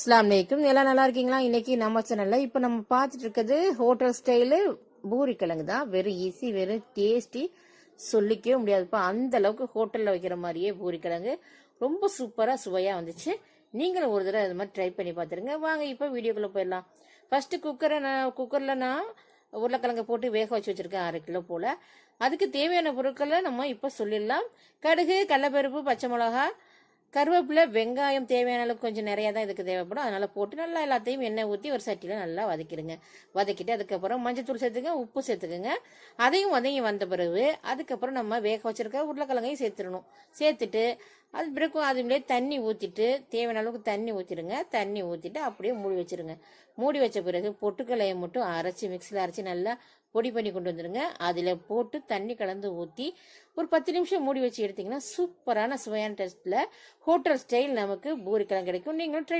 அஸ்ஸலாமு அலைக்கும். எல்லாம் நல்லா இருக்கீங்களா? இன்னைக்கு நம்ம சேனல்ல இப்போ நம்ம பார்த்துட்டு இருக்கிறது ஹோட்டல் ஸ்டைலு பூரி கிழங்கு தான். வெறும் ஈஸி, வெறும் டேஸ்டி, சொல்லிக்கவே முடியாதுப்பா. அந்த அளவுக்கு ஹோட்டல்ல வைக்கிற மாதிரியே பூரி கிழங்கு ரொம்ப சூப்பரா சுவையா வந்துச்சு. நீங்களும் ஒரு தடவை அது மாதிரி ட்ரை பண்ணி பார்த்துருங்க. வாங்க இப்போ வீடியோக்குள்ள போயிடலாம். ஃபர்ஸ்ட் குக்கர்ல நான் உருளைக்கிழங்கை போட்டு வேக வச்சு வச்சிருக்கேன் 1/2 கிலோ போல. அதுக்கு தேவையான பொருட்களை நம்ம இப்போ சொல்லிடலாம். கடுகு, கடலைப்பருப்பு, பச்சை மிளகா, கருவேப்பிலை, வெங்காயம் தேவையான அளவுக்கு கொஞ்சம் நிறையா தான் இதுக்கு தேவைப்படும். அதனால போட்டு நல்லா எல்லாத்தையும் எண்ணெய் ஊற்றி ஒரு சட்டியில் நல்லா வதக்கிடுங்க. வதக்கிட்டு அதுக்கப்புறம் மஞ்சத்தூள் சேர்த்துங்க, உப்பு சேர்த்துக்குங்க. அதையும் வதங்கி வந்த பிறகு அதுக்கப்புறம் நம்ம வேக வச்சிருக்க உருளைக்கிழங்கையும் சேர்த்துடணும். சேர்த்துட்டு அது பிறகு அதுலேயே தண்ணி ஊற்றிட்டு தேவையான அளவுக்கு தண்ணி ஊற்றிடுங்க. தண்ணி ஊற்றிட்டு அப்படியே மூடி வச்சிருங்க. மூடி வச்ச பிறகு பொட்டுக்கலையை மட்டும் அரைச்சி மிக்சியில் அரைச்சி நல்லா பொடி பண்ணி கொண்டு வந்துடுங்க. அதில் போட்டு தண்ணி கலந்து ஊற்றி ஒரு 10 நிமிஷம் மூடி வச்சு எடுத்தீங்கன்னா சூப்பரான சுவையான டேஸ்ட்டில் ஹோட்டல் ஸ்டைல் நமக்கு பூரி கிழங்கு கிடைக்கும். நீங்களும் ட்ரை